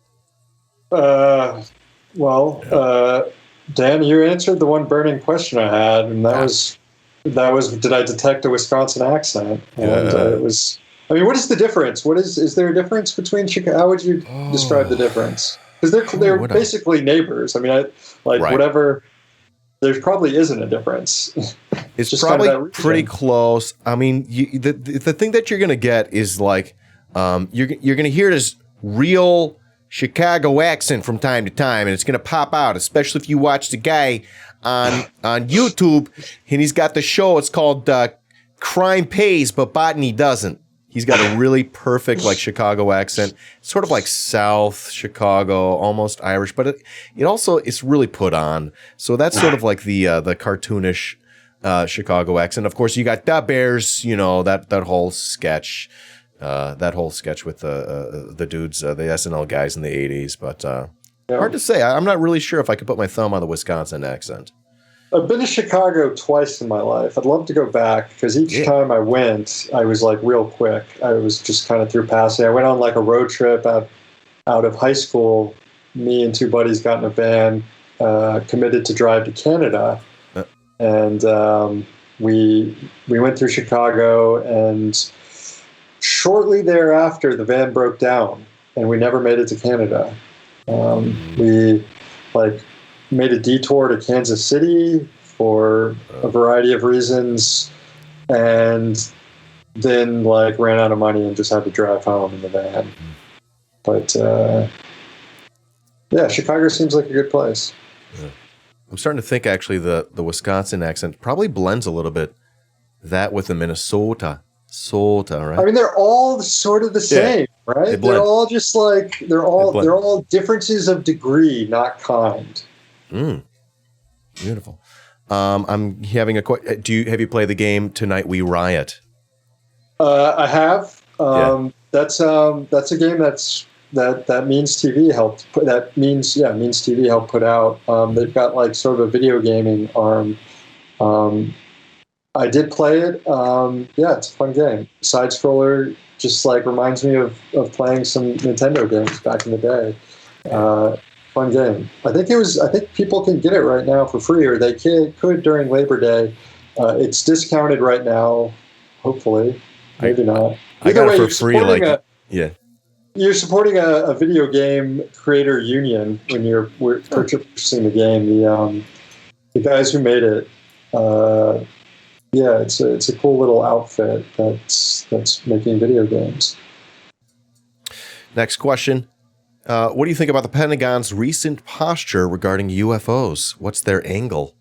Dan, you answered the one burning question I had, and that was did I detect a Wisconsin accent? And it was. I mean, what is the difference? Is there a difference between Chicago? How would you describe the difference? Because they're basically neighbors. I mean, whatever. There probably isn't a difference. It's just probably kind of pretty close. I mean, the thing that you're gonna get is like you're gonna hear this real Chicago accent from time to time, and it's gonna pop out, especially if you watch the guy on YouTube, and he's got the show. It's called Crime Pays, but Botany Doesn't. He's got a really perfect like Chicago accent, sort of like South Chicago, almost Irish, but it also it's really put on. So that's sort of like the cartoonish Chicago accent. Of course, you got Da Bears, that whole sketch, with the dudes, the SNL guys in the '80s. But hard to say. I'm not really sure if I could put my thumb on the Wisconsin accent. I've been to Chicago twice in my life. I'd love to go back because each time I went, I was like real quick. I was just kind of through passing. I went on like a road trip out of high school. Me and two buddies got in a van, committed to drive to Canada, and we went through Chicago, and shortly thereafter, the van broke down, and we never made it to Canada. We like made a detour to Kansas City for a variety of reasons, and then like ran out of money and just had to drive home in the van. But yeah, Chicago seems like a good place. Yeah. I'm starting to think actually the Wisconsin accent probably blends a little bit that with the Minnesota, right? I mean, they're all sort of the same, right? They're all just like they're all differences of degree, not kind. Beautiful. I'm having a have you played the game Tonight We Riot? I have. That's a game that Means TV helped put. Means TV helped put out. They've got like sort of a video gaming arm. I did play it. Yeah, it's a fun game. Side scroller, just like reminds me of playing some Nintendo games back in the day. Fun game. I think people can get it right now for free, or they could during Labor Day. It's discounted right now. Hopefully, maybe not. I got it for free. You're supporting a video game creator union when you're purchasing the game. The guys who made it. Yeah, it's a cool little outfit that's making video games. Next question. What do you think about the Pentagon's recent posture regarding UFOs? What's their angle?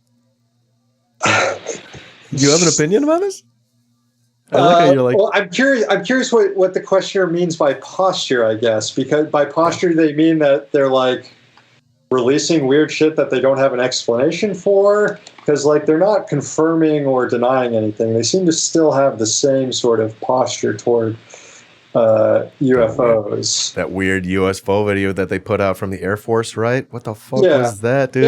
You have an opinion about this? Well, I'm curious what the questioner means by posture, I guess, because by posture they mean that they're like releasing weird shit that they don't have an explanation for, because like they're not confirming or denying anything. They seem to still have the same sort of posture toward UFOs. That weird UFO video that they put out from the Air Force, right? What the fuck was that, dude?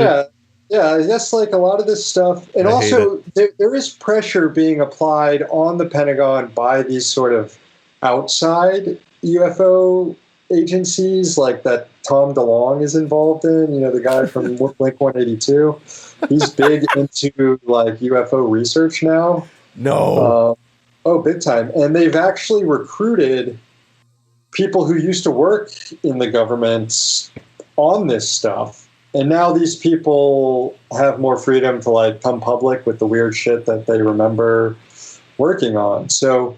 Yeah, I guess like a lot of this stuff, and also there is pressure being applied on the Pentagon by these sort of outside UFO agencies, like that Tom DeLonge is involved in. You know, the guy from Blink-182. He's big into like UFO research now. No. Big time. And they've actually recruited people who used to work in the government on this stuff. And now these people have more freedom to like come public with the weird shit that they remember working on. So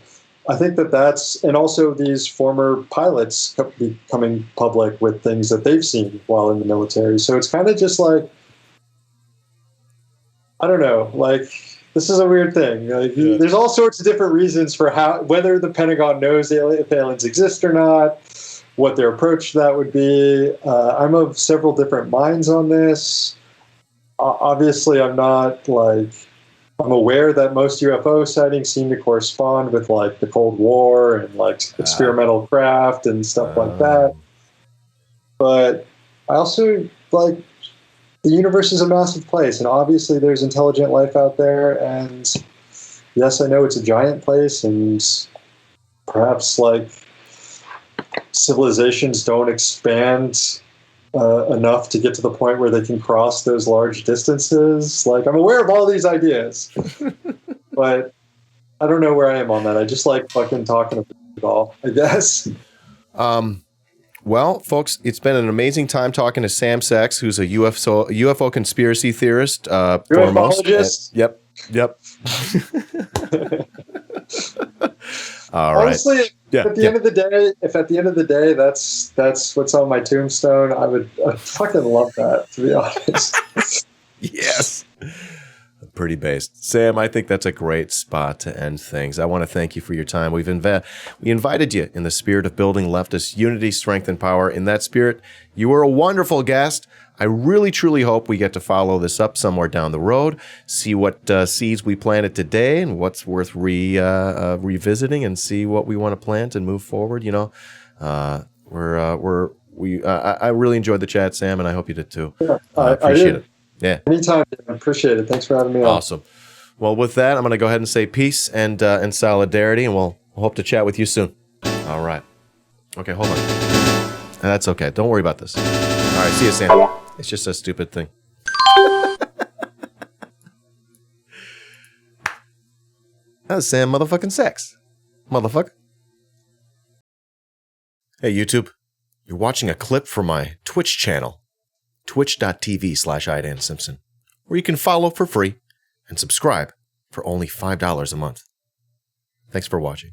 I think that's, and also these former pilots becoming public with things that they've seen while in the military. So it's kind of just like, I don't know, like this is a weird thing. Like, there's all sorts of different reasons for whether the Pentagon knows if aliens exist or not, what their approach to that would be. I'm of several different minds on this. Obviously, I'm aware that most UFO sightings seem to correspond with like the Cold War and like experimental craft and stuff like that. But I also like the universe is a massive place, and obviously there's intelligent life out there. And yes, I know it's a giant place, and perhaps like civilizations don't expand enough to get to the point where they can cross those large distances. Like, I'm aware of all these ideas, but I don't know where I am on that. I just like fucking talking about it all, I guess. Well, folks, it's been an amazing time talking to Sam Sachs, who's a UFO conspiracy theorist. Ufologist. Yep. All right. Honestly, at the end of the day, that's what's on my tombstone, I'd fucking love that, to be honest. Yes. Pretty based. Sam, I think that's a great spot to end things. I want to thank you for your time. We invited you in the spirit of building leftist unity, strength, and power. In that spirit, you were a wonderful guest. I really, truly hope we get to follow this up somewhere down the road, see what seeds we planted today and what's worth revisiting, and see what we want to plant and move forward. You know, I really enjoyed the chat, Sam, and I hope you did too. Yeah, appreciate it. Yeah. Anytime. I appreciate it. Thanks for having me on. Awesome. Well, with that, I'm going to go ahead and say peace and solidarity, and we'll hope to chat with you soon. All right. Okay, hold on. That's okay. Don't worry about this. All right, see you, Sam. It's just a stupid thing. That was Sam motherfucking Sachs. Motherfucker. Hey, YouTube, you're watching a clip from my Twitch channel, twitch.tv/iDanSimpson, where you can follow for free and subscribe for only $5 a month. Thanks for watching.